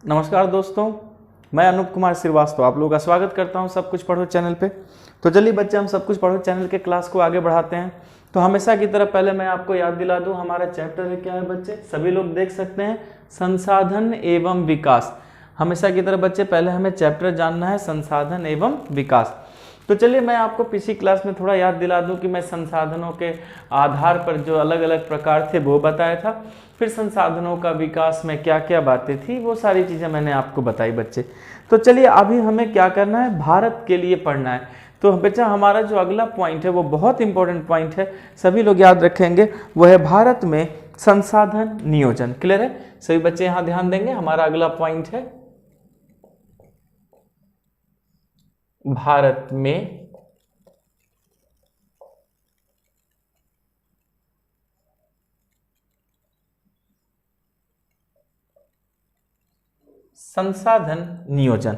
नमस्कार दोस्तों, मैं अनूप कुमार श्रीवास्तव आप लोगों का स्वागत करता हूं सब कुछ पढ़ो चैनल पे। तो चलिए बच्चे, हम सब कुछ पढ़ो चैनल के क्लास को आगे बढ़ाते हैं। तो हमेशा की तरह पहले मैं आपको याद दिला दूं, हमारा चैप्टर है क्या है बच्चे, सभी लोग देख सकते हैं, संसाधन एवं विकास। हमेशा की तरह बच्चे पहले हमें चैप्टर जानना है, संसाधन एवं विकास। तो चलिए मैं आपको पिछली क्लास में थोड़ा याद दिला दूं कि मैं संसाधनों के आधार पर जो अलग अलग प्रकार थे वो बताया था, फिर संसाधनों का विकास में क्या क्या बातें थी वो सारी चीज़ें मैंने आपको बताई बच्चे। तो चलिए अभी हमें क्या करना है, भारत के लिए पढ़ना है। तो बच्चा हमारा जो अगला पॉइंट है वो बहुत इंपॉर्टेंट पॉइंट है, सभी लोग याद रखेंगे, वो है भारत में संसाधन नियोजन। क्लियर है? सभी बच्चे यहाँ ध्यान देंगे। हमारा अगला पॉइंट है भारत में संसाधन नियोजन।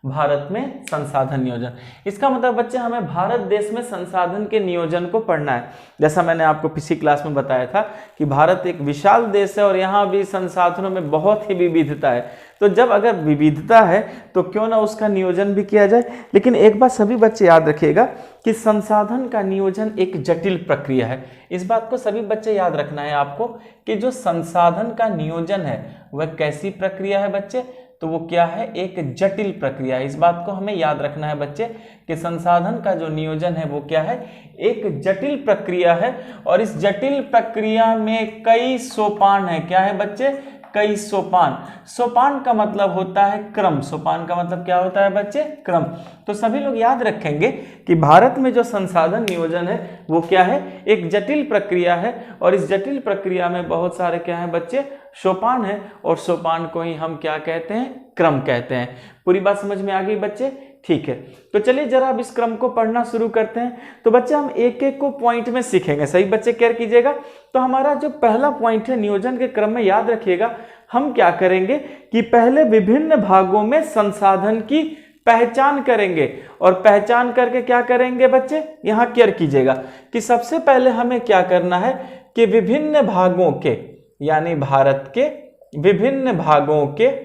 भारत में संसाधन नियोजन, इसका मतलब बच्चे हमें भारत देश में संसाधन के नियोजन को पढ़ना है। जैसा मैंने आपको पिछली क्लास में बताया था कि भारत एक विशाल देश है और यहाँ भी संसाधनों में बहुत ही विविधता है। तो जब अगर विविधता है तो क्यों ना उसका नियोजन भी किया जाए। लेकिन एक बात सभी बच्चे याद रखिएगा कि संसाधन का नियोजन एक जटिल प्रक्रिया है। इस बात को सभी बच्चे याद रखना है आपको कि जो संसाधन का नियोजन है वह कैसी प्रक्रिया है बच्चे, तो वो क्या है, एक जटिल प्रक्रिया है। इस बात को हमें याद रखना है बच्चे कि संसाधन का जो नियोजन है वो क्या है, एक जटिल प्रक्रिया है। और इस जटिल प्रक्रिया में कई सोपान है। क्या है बच्चे? कई सोपान। सोपान का मतलब होता है क्रम। सोपान का मतलब क्या होता है बच्चे? क्रम। तो सभी लोग याद रखेंगे कि भारत में जो संसाधन नियोजन है वो क्या है, एक जटिल प्रक्रिया है। और इस जटिल प्रक्रिया में बहुत सारे क्या है बच्चे, सोपान है। और सोपान को ही हम क्या कहते हैं, क्रम कहते हैं। पूरी बात समझ में आ गई बच्चे? ठीक है, तो चलिए जरा अब इस क्रम को पढ़ना शुरू करते हैं। तो बच्चे हम एक एक को पॉइंट में सीखेंगे, सही बच्चे केयर कीजिएगा। तो हमारा जो पहला पॉइंट है नियोजन के क्रम में, याद रखिएगा हम क्या करेंगे कि पहले विभिन्न भागों में संसाधन की पहचान करेंगे। और पहचान करके क्या करेंगे बच्चे, यहां केयर कीजिएगा कि सबसे पहले हमें क्या करना है कि विभिन्न भागों के, यानी भारत के विभिन्न भागों के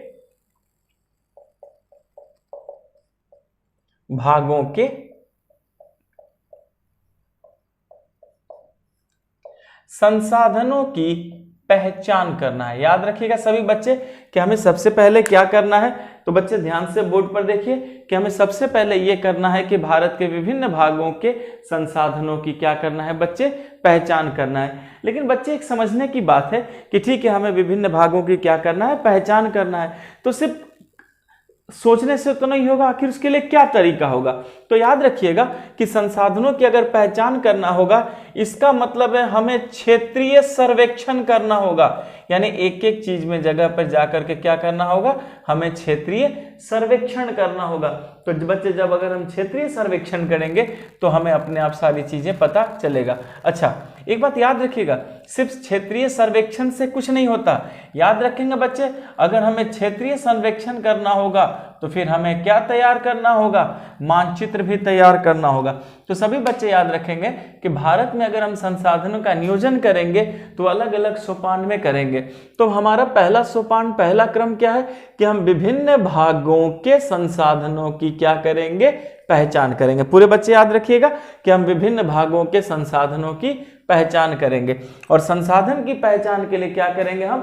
संसाधनों की पहचान करना है। याद रखिएगा सभी बच्चे कि हमें सबसे पहले क्या करना है। तो बच्चे ध्यान से बोर्ड पर देखिए कि हमें सबसे पहले ये करना है कि भारत के विभिन्न भागों के संसाधनों की क्या करना है बच्चे, पहचान करना है। लेकिन बच्चे एक समझने की बात है कि ठीक है हमें विभिन्न भागों की क्या करना है, पहचान करना है। तो सिर्फ सोचने से तो नहीं होगा, आखिर उसके लिए क्या तरीका होगा। तो याद रखिएगा कि संसाधनों की अगर पहचान करना होगा, इसका मतलब है हमें क्षेत्रीय सर्वेक्षण करना होगा। यानी एक एक चीज में जगह पर जाकर के क्या करना होगा, हमें क्षेत्रीय सर्वेक्षण करना होगा। तो बच्चे जब अगर हम क्षेत्रीय सर्वेक्षण करेंगे तो हमें अपने आप सारी चीजें पता चलेगा। अच्छा, एक बात याद रखिएगा, सिर्फ क्षेत्रीय सर्वेक्षण से कुछ नहीं होता। याद रखेंगे बच्चे, अगर हमें क्षेत्रीय सर्वेक्षण करना होगा तो फिर हमें क्या तैयार करना होगा, मानचित्र भी तैयार करना होगा। तो सभी बच्चे याद रखेंगे कि भारत में अगर हम संसाधनों का नियोजन करेंगे तो अलग अलग सोपान में करेंगे। तो हमारा पहला सोपान, पहला क्रम क्या है कि हम विभिन्न भागों के संसाधनों की क्या करेंगे, पहचान करेंगे। पूरे बच्चे याद रखिएगा कि हम विभिन्न भागों के संसाधनों की पहचान करेंगे। और संसाधन की पहचान के लिए क्या करेंगे, हम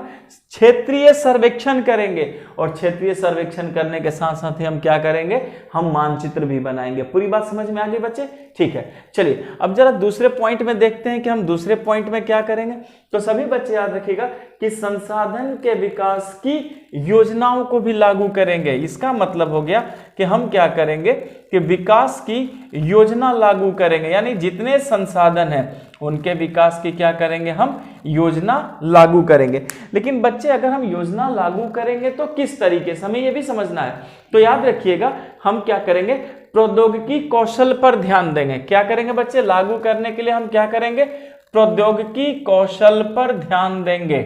क्षेत्रीय सर्वेक्षण करेंगे। और क्षेत्रीय सर्वेक्षण करने के साथ साथ ही हम क्या करेंगे, हम मानचित्र भी बनाएंगे। पूरी बात समझ में आ गई बच्चे? ठीक है, चलिए अब जरा दूसरे पॉइंट में देखते हैं कि हम दूसरे पॉइंट में क्या करेंगे। तो सभी बच्चे याद रखिएगा कि संसाधन के विकास की योजनाओं को भी लागू करेंगे। इसका मतलब हो गया कि हम क्या करेंगे कि विकास की योजना लागू करेंगे। यानी जितने संसाधन हैं उनके विकास की क्या करेंगे, हम योजना लागू करेंगे। लेकिन बच्चे अगर हम योजना लागू करेंगे तो किस तरीके से, हमें यह भी समझना है। तो याद रखिएगा हम क्या करेंगे, प्रौद्योगिकी कौशल पर ध्यान देंगे। क्या करेंगे बच्चे, लागू करने के लिए हम क्या करेंगे, प्रौद्योगिकी कौशल पर ध्यान देंगे।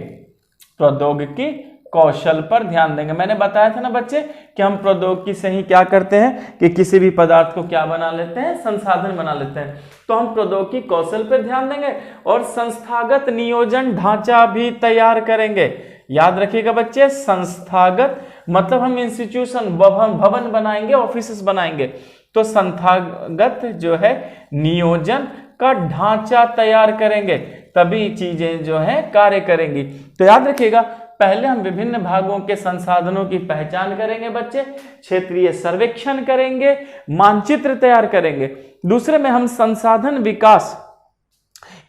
प्रौद्योगिकी कौशल पर ध्यान देंगे। मैंने बताया था ना बच्चे कि हम प्रौद्योगिकी से ही क्या करते हैं कि किसी भी पदार्थ को क्या बना लेते हैं, संसाधन बना लेते हैं। तो हम प्रौद्योगिकी कौशल पर ध्यान देंगे और संस्थागत नियोजन ढांचा भी तैयार करेंगे। याद रखिएगा बच्चे, संस्थागत मतलब हम इंस्टीट्यूशन भवन बनाएंगे, ऑफिसेस बनाएंगे। तो संस्थागत जो है नियोजन का ढांचा तैयार करेंगे, तभी चीजें जो है कार्य करेंगी। तो याद रखिएगा, पहले हम विभिन्न भागों के संसाधनों की पहचान करेंगे बच्चे, क्षेत्रीय सर्वेक्षण करेंगे, मानचित्र तैयार करेंगे। दूसरे में हम संसाधन विकास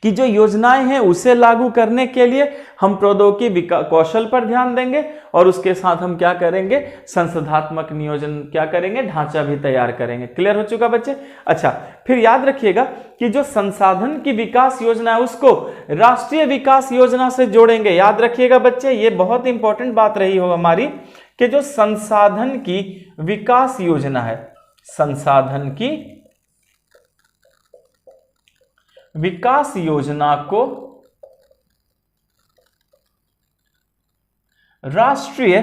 की जो योजनाएं हैं उसे लागू करने के लिए हम प्रौद्योगिकी कौशल पर ध्यान देंगे, और उसके साथ हम क्या करेंगे, संसाधनात्मक नियोजन क्या करेंगे, ढांचा भी तैयार करेंगे। क्लियर हो चुका बच्चे? अच्छा, फिर याद रखिएगा कि जो संसाधन की विकास योजना है उसको राष्ट्रीय विकास योजना से जोड़ेंगे। याद रखिएगा बच्चे, ये बहुत इंपॉर्टेंट बात रही हो हमारी कि जो संसाधन की विकास योजना है, संसाधन की विकास योजना को राष्ट्रीय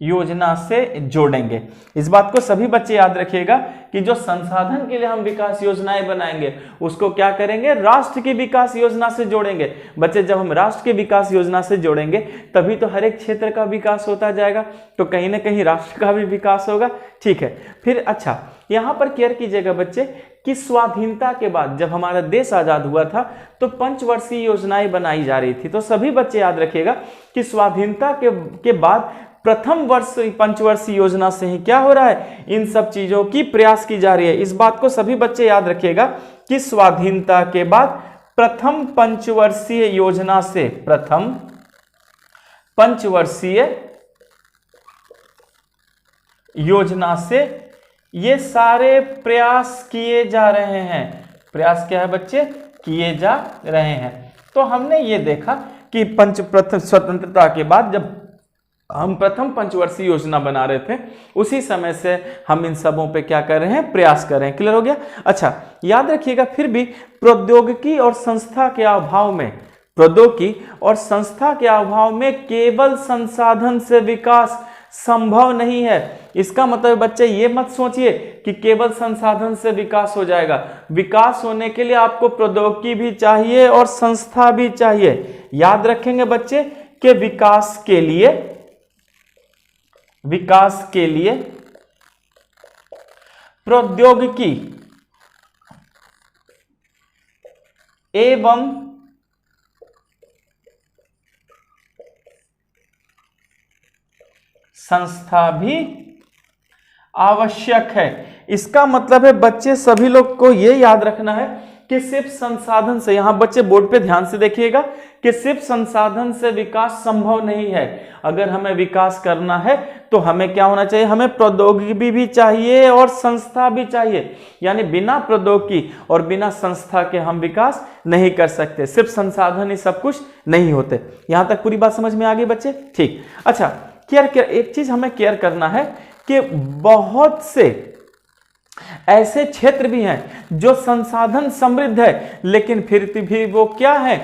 योजना से जोड़ेंगे। इस बात को सभी बच्चे याद रखिएगा कि जो संसाधन के लिए हम विकास योजनाएं बनाएंगे उसको क्या करेंगे, राष्ट्र की विकास योजना से जोड़ेंगे। बच्चे, जब हम राष्ट्र की विकास योजना से जोड़ेंगे तभी तो हर एक क्षेत्र का विकास होता जाएगा, तो कहीं ना कहीं राष्ट्र का भी विकास होगा। ठीक है, फिर अच्छा यहां पर केयर कीजिएगा बच्चे कि स्वाधीनता के बाद जब हमारा देश आजाद हुआ था तो पंचवर्षीय योजनाएं बनाई जा रही थी। तो सभी बच्चे याद रखिएगा कि स्वाधीनता के बाद प्रथम वर्ष पंचवर्षीय योजना से ही क्या हो रहा है, इन सब चीजों की प्रयास की जा रही है। इस बात को सभी बच्चे याद रखिएगा कि स्वाधीनता के बाद प्रथम पंचवर्षीय योजना से, प्रथम पंचवर्षीय योजना से ये सारे प्रयास किए जा रहे हैं। प्रयास क्या है बच्चे, किए जा रहे हैं। तो हमने ये देखा कि प्रथम स्वतंत्रता के बाद जब हम प्रथम पंचवर्षीय योजना बना रहे थे उसी समय से हम इन सबों पे क्या कर रहे हैं, प्रयास कर रहे हैं। क्लियर हो गया? अच्छा, याद रखिएगा फिर भी प्रौद्योगिकी और संस्था के अभाव में, प्रौद्योगिकी और संस्था के अभाव में केवल संसाधन से विकास संभव नहीं है। इसका मतलब बच्चे ये मत सोचिए कि केवल संसाधन से विकास हो जाएगा। विकास होने के लिए आपको प्रौद्योगिकी भी चाहिए और संस्था भी चाहिए। याद रखेंगे बच्चे कि विकास के लिए प्रौद्योगिकी एवं संस्था भी आवश्यक है। इसका मतलब है बच्चे सभी लोग को यह याद रखना है कि सिर्फ संसाधन से, यहां बच्चे बोर्ड पे ध्यान से देखिएगा कि सिर्फ संसाधन से विकास संभव नहीं है। अगर हमें विकास करना है तो हमें क्या होना चाहिए, हमें प्रौद्योगिकी भी चाहिए और संस्था भी चाहिए। यानी बिना प्रौद्योगिकी और बिना संस्था के हम विकास नहीं कर सकते। सिर्फ संसाधन ही सब कुछ नहीं होते। यहां तक पूरी बात समझ में आ गई बच्चे? ठीक। अच्छा, केयर एक चीज हमें केयर करना है कि बहुत से ऐसे क्षेत्र भी हैं जो संसाधन समृद्ध है लेकिन फिर भी वो क्या है,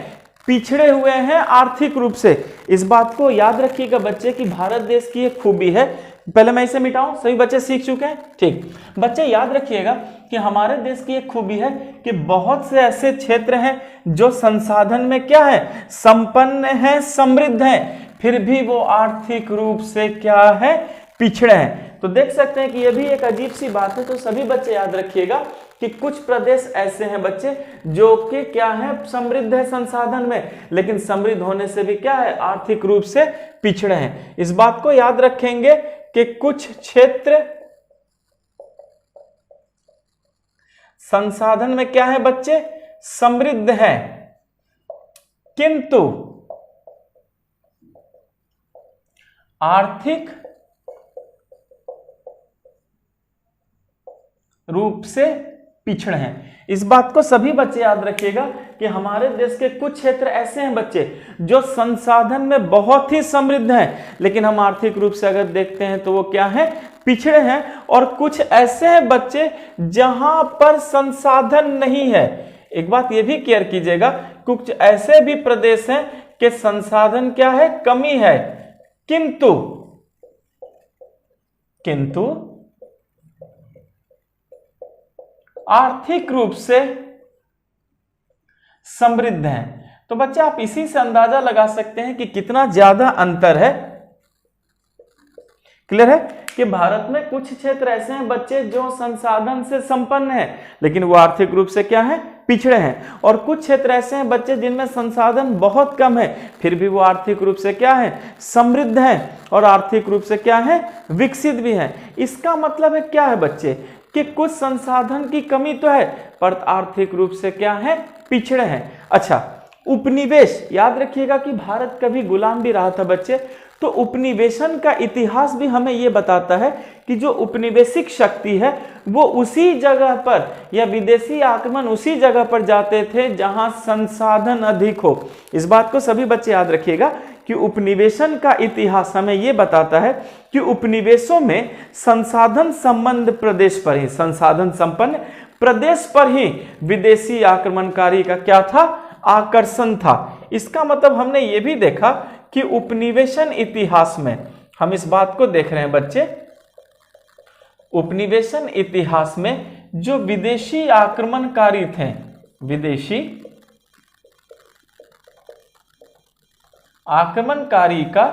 पिछड़े हुए हैं आर्थिक रूप से। इस बात को याद रखिएगा बच्चे कि भारत देश की एक खूबी है। पहले मैं इसे मिटाऊं, सभी बच्चे सीख चुके हैं? ठीक। बच्चे याद रखिएगा कि हमारे देश की एक खूबी है कि बहुत से ऐसे क्षेत्र हैं जो संसाधन में क्या है, संपन्न है, समृद्ध है, फिर भी वो आर्थिक रूप से क्या है, पिछड़े हैं। तो देख सकते हैं कि यह भी एक अजीब सी बात है। तो सभी बच्चे याद रखिएगा कि कुछ प्रदेश ऐसे हैं बच्चे जो कि क्या है, समृद्ध है संसाधन में, लेकिन समृद्ध होने से भी क्या है, आर्थिक रूप से पिछड़े हैं। इस बात को याद रखेंगे कि कुछ क्षेत्र संसाधन में क्या है बच्चे, समृद्ध है, किंतु आर्थिक रूप से पिछड़े हैं। इस बात को सभी बच्चे याद रखिएगा कि हमारे देश के कुछ क्षेत्र ऐसे हैं बच्चे जो संसाधन में बहुत ही समृद्ध हैं, लेकिन हम आर्थिक रूप से अगर देखते हैं तो वो क्या है, पिछड़े हैं। और कुछ ऐसे हैं बच्चे जहां पर संसाधन नहीं है। एक बात ये भी केयर कीजिएगा, कुछ ऐसे भी प्रदेश हैं कि संसाधन क्या है, कमी है, किंतु आर्थिक रूप से समृद्ध हैं। तो बच्चे आप इसी से अंदाजा लगा सकते हैं कि कितना ज्यादा अंतर है। क्लियर है कि भारत में कुछ क्षेत्र ऐसे हैं बच्चे जो संसाधन से संपन्न हैं, लेकिन वो आर्थिक रूप से क्या है, पिछड़े हैं। और कुछ क्षेत्र ऐसे हैं बच्चे जिनमें संसाधन बहुत कम है, फिर भी वो आर्थिक रूप से क्या है, समृद्ध हैं और आर्थिक रूप से क्या है, विकसित भी हैं। इसका मतलब है क्या है बच्चे, कि कुछ संसाधन की कमी तो है पर आर्थिक रूप से क्या है, पिछड़े हैं। अच्छा, उपनिवेश, याद रखिएगा कि भारत कभी गुलाम भी रहा था बच्चे, तो उपनिवेशन का इतिहास भी हमें यह बताता है कि जो उपनिवेशिक शक्ति है वो उसी जगह पर, या विदेशी आक्रमण उसी जगह पर जाते थे जहां संसाधन अधिक हो। इस बात को सभी बच्चे याद रखिएगा कि उपनिवेशन का इतिहास हमें यह बताता है कि उपनिवेशों में संसाधन संबंध प्रदेश पर ही, संसाधन संपन्न प्रदेश पर ही विदेशी आक्रमणकारी का क्या था, आकर्षण था। इसका मतलब हमने ये भी देखा कि उपनिवेशन इतिहास में हम इस बात को देख रहे हैं बच्चे, उपनिवेशन इतिहास में जो विदेशी आक्रमणकारी थे, विदेशी आक्रमणकारी का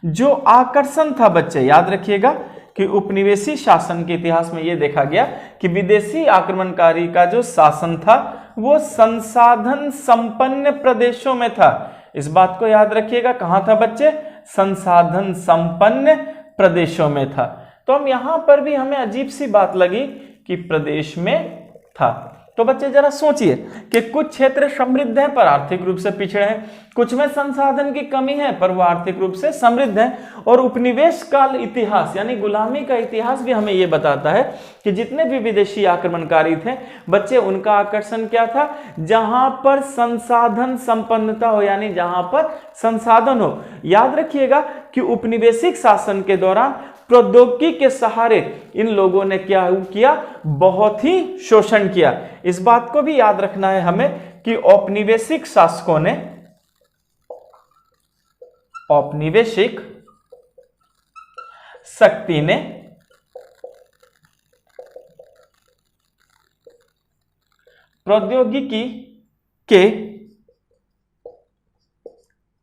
जो आकर्षण था बच्चे, याद रखिएगा कि उपनिवेशी शासन के इतिहास में यह देखा गया कि विदेशी आक्रमणकारी का जो शासन था वो संसाधन संपन्न प्रदेशों में था। इस बात को याद रखिएगा, कहां था बच्चे, संसाधन संपन्न प्रदेशों में था। तो हम यहां पर भी हमें अजीब सी बात लगी कि प्रदेश में था। तो बच्चे जरा सोचिए कि कुछ क्षेत्र समृद्ध हैं पर आर्थिक रूप से पिछड़े हैं, कुछ में संसाधन की कमी है पर वो आर्थिक रूप से समृद्ध हैं। और उपनिवेश काल इतिहास यानी गुलामी का इतिहास भी हमें ये बताता है कि जितने भी विदेशी आक्रमणकारी थे बच्चे, उनका आकर्षण क्या था, जहां पर संसाधन संपन्नता हो, यानी जहां पर संसाधन हो। याद रखिएगा कि उपनिवेशिक शासन के दौरान प्रौद्योगिकी के सहारे इन लोगों ने क्या किया, बहुत ही शोषण किया। इस बात को भी याद रखना है हमें कि औपनिवेशिक शासकों ने, औपनिवेशिक शक्ति ने प्रौद्योगिकी के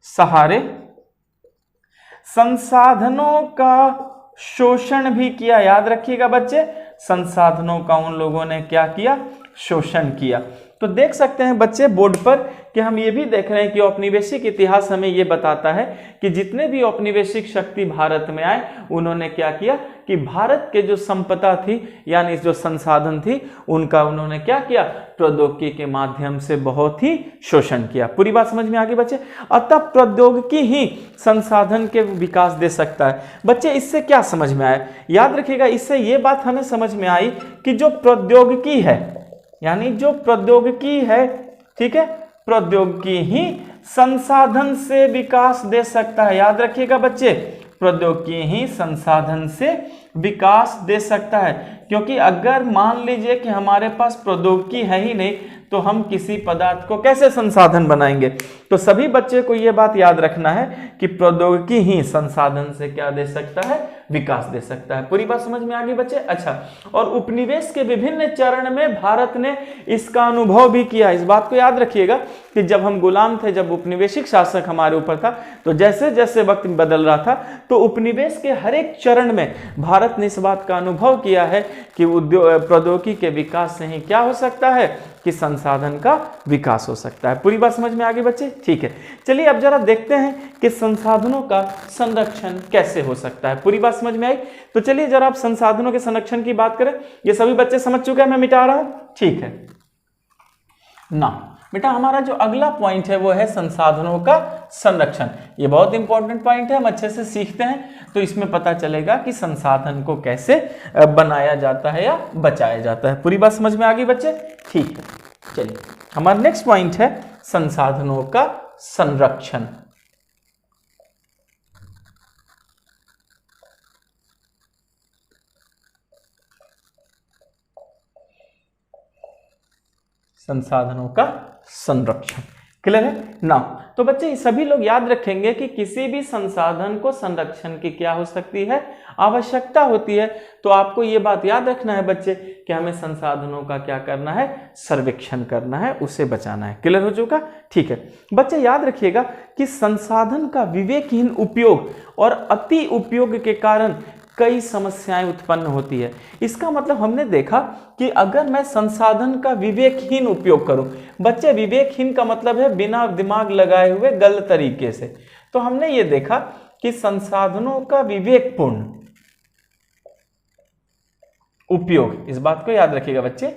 सहारे संसाधनों का शोषण भी किया। याद रखिएगा बच्चे, संसाधनों का उन लोगों ने क्या किया, शोषण किया। तो देख सकते हैं बच्चे बोर्ड पर कि हम ये भी देख रहे हैं कि औपनिवेशिक इतिहास हमें ये बताता है कि जितने भी औपनिवेशिक शक्ति भारत में आए उन्होंने क्या किया कि भारत के जो संपदा थी यानी जो संसाधन थी उनका उन्होंने क्या किया, प्रौद्योगिकी के माध्यम से बहुत ही शोषण किया। पूरी बात समझ में आ गई बच्चे। अतः प्रौद्योगिकी ही संसाधन के विकास दे सकता है। बच्चे इससे क्या समझ में आया, याद रखिएगा, इससे ये बात हमें समझ में आई कि जो प्रौद्योगिकी है यानी जो प्रौद्योगिकी है, ठीक है, प्रौद्योगिकी ही संसाधन से विकास दे सकता है। याद रखिएगा बच्चे, प्रौद्योगिकी ही संसाधन से विकास दे सकता है, क्योंकि अगर मान लीजिए कि हमारे पास प्रौद्योगिकी है ही नहीं तो हम किसी पदार्थ को कैसे संसाधन बनाएंगे। तो सभी बच्चे को यह बात याद रखना है कि प्रौद्योगिकी ही संसाधन से क्या दे सकता है, विकास दे सकता है। पूरी बात समझ में आ गई बच्चे। अच्छा, और उपनिवेश के विभिन्न चरण में भारत ने इसका अनुभव भी किया। इस बात को याद रखिएगा कि जब हम गुलाम थे, जब उपनिवेशिक शासक हमारे ऊपर था, तो जैसे जैसे वक्त बदल रहा था तो उपनिवेश के हर एक चरण में भारत ने इस बात का अनुभव किया है कि प्रौद्योगिकी के विकास से ही क्या हो सकता है कि संसाधन का विकास हो सकता है। पूरी बात समझ में आ गई बच्चे। ठीक है, चलिए अब जरा देखते हैं कि संसाधनों का संरक्षण कैसे हो सकता है। पूरी बात समझ में आई? तो चलिए जरा आप संसाधनों के संरक्षण की बात करें। ये सभी बच्चे समझ चुके हैं, मैं मिटा रहा हूं, ठीक है ना बेटा। हमारा जो अगला पॉइंट है वो है संसाधनों का संरक्षण। ये बहुत इंपॉर्टेंट पॉइंट है, हम अच्छे से सीखते हैं तो इसमें पता चलेगा कि संसाधन को कैसे बनाया जाता है या बचाया जाता है। पूरी बात समझ में आ गई बच्चे? ठीक है, चलिए हमारा नेक्स्ट पॉइंट है संसाधनों का संरक्षण। संसाधनों का संरक्षण, क्लियर है ना। तो बच्चे सभी लोग याद रखेंगे कि किसी भी संसाधन को संरक्षण की क्या हो सकती है, आवश्यकता होती है। तो आपको ये बात याद रखना है बच्चे कि हमें संसाधनों का क्या करना है, सर्वेक्षण करना है, उसे बचाना है। क्लियर हो चुका? ठीक है बच्चे, याद रखिएगा कि संसाधन का विवेकहीन उपयोग और अति उपयोग के कारण कई समस्याएं उत्पन्न होती है। इसका मतलब हमने देखा कि अगर मैं संसाधन का विवेकहीन उपयोग करूं, बच्चे विवेकहीन का मतलब है बिना दिमाग लगाए हुए गलत तरीके से। तो हमने ये देखा कि संसाधनों का विवेकपूर्ण उपयोग, इस बात को याद रखिएगा बच्चे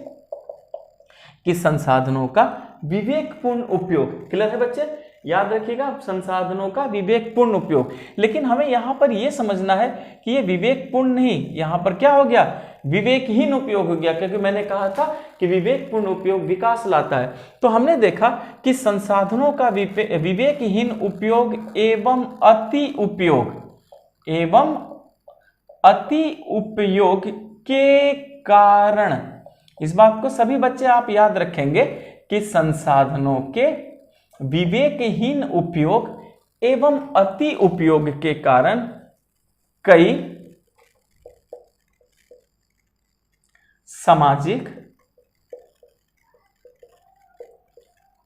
कि संसाधनों का विवेकपूर्ण उपयोग। क्लियर है बच्चे? याद रखिएगा संसाधनों का विवेकपूर्ण उपयोग। लेकिन हमें यहां पर यह समझना है कि ये विवेकपूर्ण नहीं, यहां पर क्या हो गया, विवेकहीन उपयोग हो गया, क्योंकि मैंने कहा था कि विवेकपूर्ण उपयोग विकास लाता है। तो हमने देखा कि संसाधनों का विवेकहीन उपयोग एवं अति उपयोग के कारण, इस बात को सभी बच्चे आप याद रखेंगे कि संसाधनों के विवेकहीन उपयोग एवं अति उपयोग के कारण कई सामाजिक,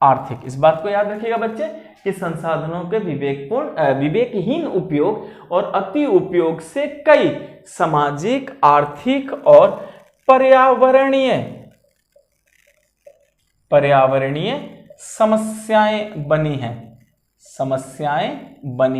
आर्थिक, इस बात को याद रखिएगा बच्चे कि संसाधनों के विवेकहीन उपयोग और अति उपयोग से कई सामाजिक, आर्थिक और पर्यावरणीय समस्याएं बनी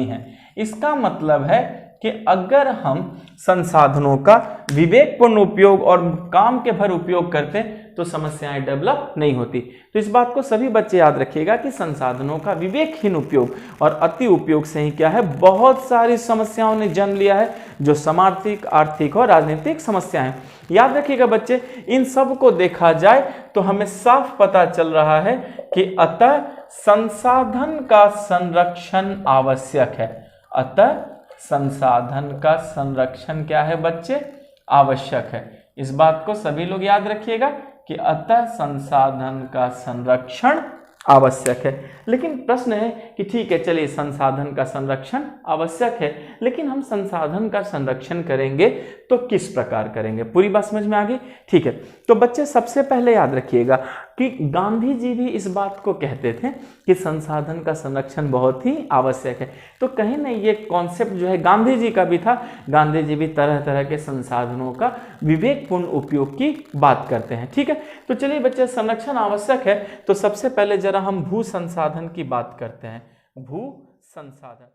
हैं। इसका मतलब है कि अगर हम संसाधनों का विवेकपूर्ण उपयोग और काम के भर उपयोग करते तो समस्याएं डेवलप नहीं होती। तो इस बात को सभी बच्चे याद रखिएगा कि संसाधनों का विवेकहीन उपयोग और अति उपयोग से ही क्या है, बहुत सारी समस्याओं ने जन्म लिया है, जो सामाजिक, आर्थिक और राजनीतिक समस्याएं। याद रखिएगा बच्चे, इन सब को देखा जाए तो हमें साफ पता चल रहा है कि अतः संसाधन का संरक्षण आवश्यक है। अतः संसाधन का संरक्षण क्या है बच्चे, आवश्यक है। इस बात को सभी लोग याद रखिएगा कि अतः संसाधन का संरक्षण आवश्यक है। लेकिन प्रश्न है कि ठीक है चलिए संसाधन का संरक्षण आवश्यक है, लेकिन हम संसाधन का संरक्षण करेंगे तो किस प्रकार करेंगे, पूरी बात समझ में आ गई? ठीक है, तो बच्चे सबसे पहले याद रखिएगा कि गांधी जी भी इस बात को कहते थे कि संसाधन का संरक्षण बहुत ही आवश्यक है। तो कहीं ना ये कॉन्सेप्ट जो है गांधी जी का भी था, गांधी जी भी तरह तरह के संसाधनों का विवेकपूर्ण उपयोग की बात करते हैं। ठीक है, तो चलिए बच्चे संरक्षण आवश्यक है, तो सबसे पहले जरा हम भू संसाधन की बात करते हैं। भू संसाधन